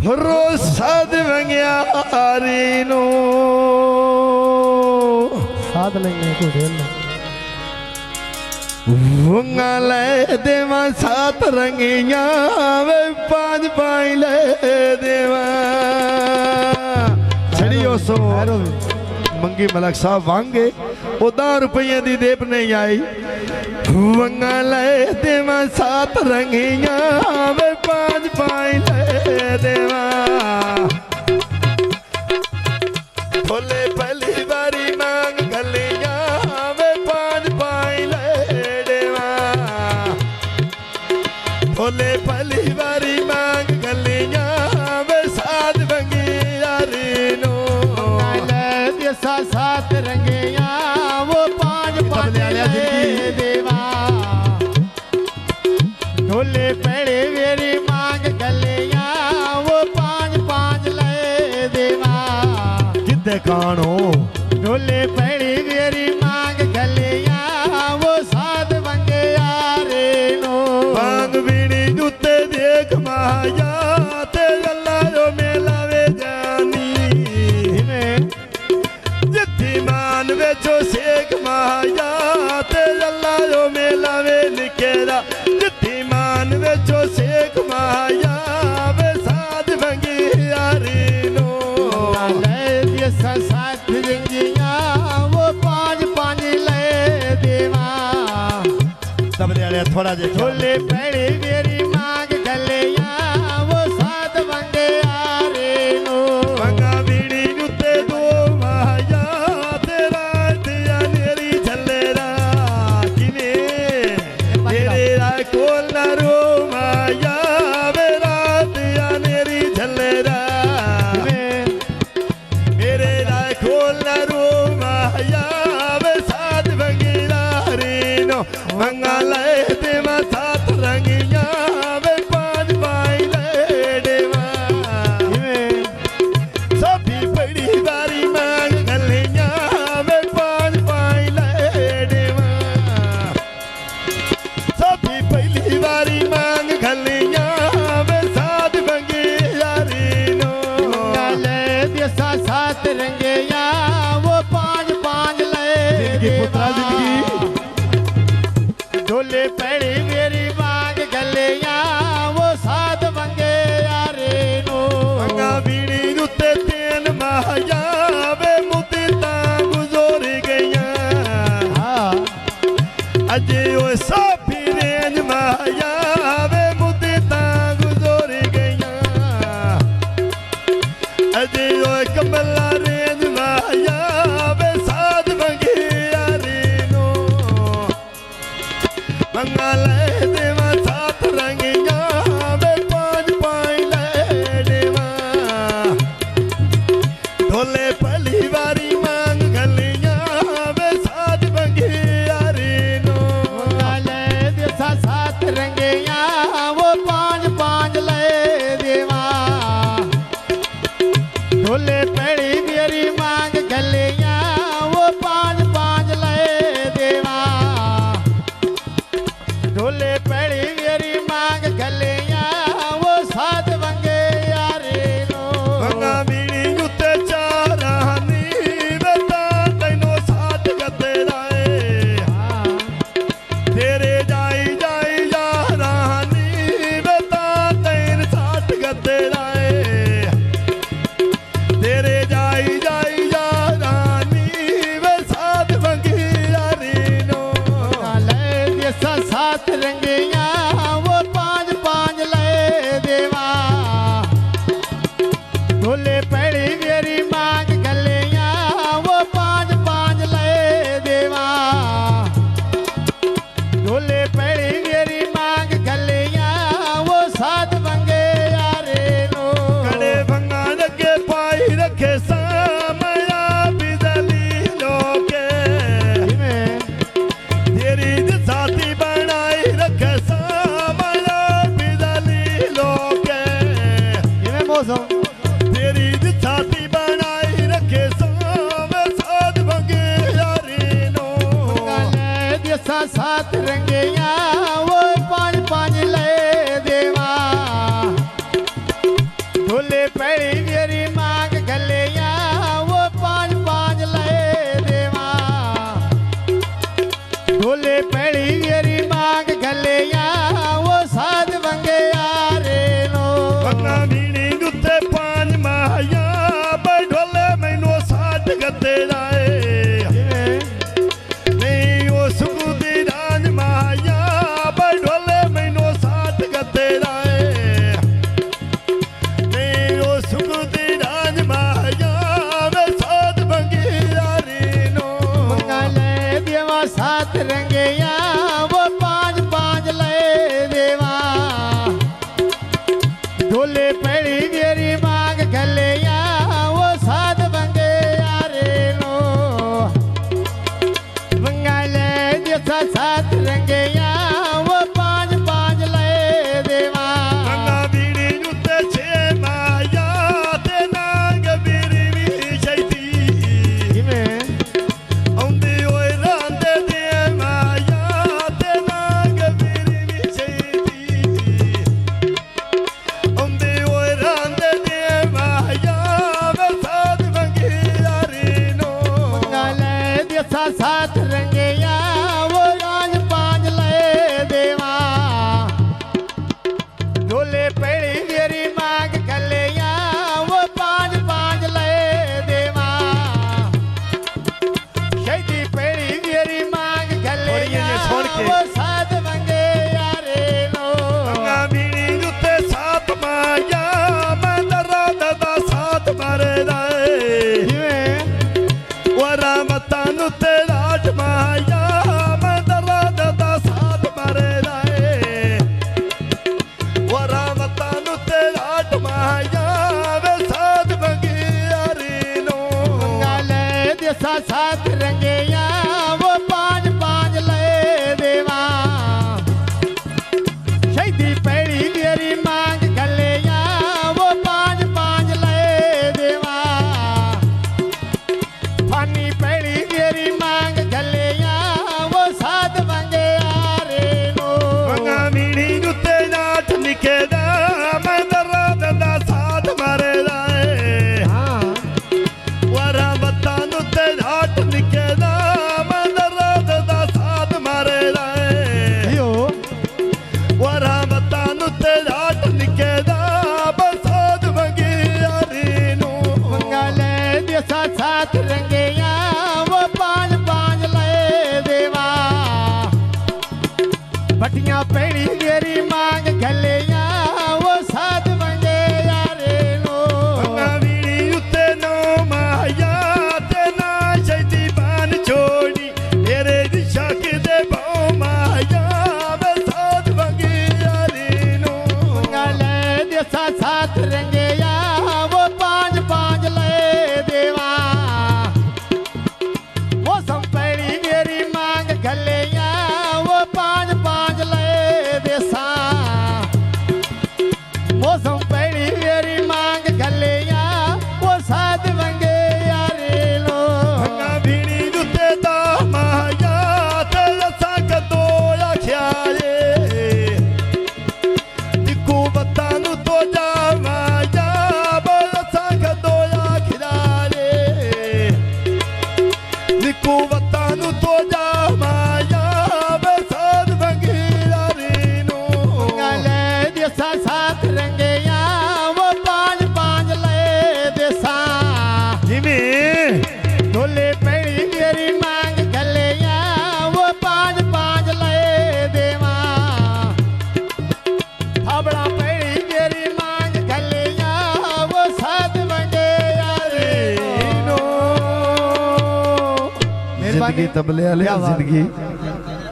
भरोसा देवंगिया नो साध लेंगे को ढेर ले देवा सात रंगिया वे पांच पाई ले देवा छड़ियो सो मंगी मलक साहब वांगे 10 रुपये दी देप नहीं आई वंगा ले देवा सात रंगिया वे पांच पाई ले देवा बोले पहली बारी मांग गलिया वे पांच पाई ले देवा बोले पहली बारी मांग गलिया वे सात बंगिया रीनो सात रंगिया वो पांच पांच ले देवा ढोले पेड़े मेरी मांग गलिया वो पांच पांच ले देवा किधे कानो ढोले पेड़े मेरी मांग गलिया वो सात बंगिया रे नो मांग बीड़ी जुते देख माया ते गल्ला जो मेला वे जानी मान वेचो शेख माया ते अल्लाह जो मेला वे निकेरा जिद्दी मान वेचो शेख माया वे साथ भंगी यारीनो ले साथ रंगिया वो पांच पांच ले देवा तब दे थोड़ा जे ढोले पेड़ी मेरी मांग गलिया वो सात बंगे यारे नो मंगा बीड़ी जुते दो माया मंगले देवा सात रंगिया वे पांच पाई ले देवा सभी बड़ी बारी मांग गलिया वे पांच पाई ले देवा सभी पहली बारी मांग गलिया वे सात बंगिया रीनो मंगले सात रंगिया वो पांच पांच ले पुत्रा जिंदगी ढोले पेड़ी मेरी मांग गलिया वो सात बंगे यारे नो मंगा बीड़ी जुते तेन माया वे मुद्दा गुजर गया अजे ओ साफी रेंज माया वे मुद्दा गुजर गया अजे ओ कमला रेंज माया वे सात बंगे यारे नो मंगले देवा सात रंगिया वे पांच पाई ले देवा ढोले पहली बारी मांग गलिया वे सात बंगिया रीनो मंगले सात रंगिया वो पांच पांच ले देवा ढोले पेड़ी मेरी मांग गलिया वो पांच पांच ले देवा ढोले पेड़ी मेरी मांग गलिया वो सात बंगे यारे नो मंगा बीड़ी जुते चारानी बेटा तैनो साथ गते राए तेरे जाई जाई यारानी बेटा तैन साथ गते राए तेरे जाई जाई यारानी वे साथ बंगी यारी नो ले सात रंगिया वो पांच पांच ले देवा ढोले पेड़ी मेरी मांग गलिया वो पांच पांच ले देवा ढोले पेड़ी मेरी मांग गलिया वो सात बंगे यारे नो कड़े भंगा लगे पाई रखे सामया बिजली लोके तेरी साथी बनाई रखे सामया बिजली लोके तेरी छाती बनाई रखे साथ भंगे यारी नो सात रंगिया वो पांच पांच ले देवा ढोले पहली मेरी मांग गलिया वो पांच पांच ले देवा ढोले पहली मेरी मांग गलिया वो साध वंगे यारे नो वंगा बीनी उत्ते पांच माया ढोले मैनू साठ गते जाए नहीं ओ सुखदी राज माया ढोले मैनू साठ गते जाए नहीं ओ सुखदी राज माया वे साध मंगी यारी नो मंगा ले देवा सात रंगेया वो पांच पांच ले देवा ढोले पहली मेरी मांग गलिया वो सात वंगे यारे नो मंगा ले देसा सात रंगेया वो पांच पांच ले देवा गंगा बीड़ी उत्ते छे माया ते नाग बीरी भी छैती औंदी ओए रांदे दे माया ते नाग बीरी भी छैती औंदी ओए रांदे दे माया वे साध मंगी यारी नो मंगा ले देसा सात रंगेया वो पांच पांच ले देवा ढोले पहली मेरी मांग गलिया वो पांच पांच ले देवा शहीदी पहली मेरी मांग गलिया ये छोड़ के। वो सात वंगे यारे नो गंगा बीड़ी उत्ते सात माया मैं दरा ददा सात मारे जाए वरा मतान उत्ते राज माया मैं दरा ददा सात मारे जाए वरा मतान उत्ते राज माया वे साध मंगी यारी नो मंगा ले देसा सात रंगेया वो पांच पांच ले देवा शहीदी पहली मेरी मांग गलिया वो पांच पांच ले देवा फानी पहली मेरी मांग गलिया वो सात वंगे यारे नो गंगा बीड़ी उत्ते नाथ निकेदा मैं दरा ददा सात मारे जाए हाँ वरा बतानु ते घाट निकेदा मैं दरा ददा साथ मारे जाए यो वरा बतानु ते घाट निकेदा बसाद मंगी यारी नो मंगा ले देसा सात रंगेया वो पांच पांच ले देवा भटिया पहली मेरी मांग गलिया वो सात वंगे यारे नो गंगा बीड़ी उत्ते नो माया ते ना शैती बान छोड़ी तेरे दिशा के दे भाव माया बसाद मंगी यारी नो मंगा ले देसा सात रंगेया वो पांच पांच ले देवा वो संपैड़ी मेरी मांग गलिया वो पांच पांच ले देसा मौसम पहली मेरी मांग गलिया वो सात वंगे यारे लो गंगा बीड़ी उत्ते दा माया ते असां कदो आख्या ए दिक्कू बतानु तो जा माया बल असां कदो आख्या रे दिक्कू बतानु तो जा माया बे साध मंगी यारी नो गले देसा सात रंगेया वो पांच पांच ले देसा जिमें ढोले पहली मेरी मांग गलिया वो पांच पांच ले देवा थाबड़ा पहली मेरी मांग गलिया वो सात वंगे यारे नो जिंदगी तबले वाले क्या बात। जिंदगी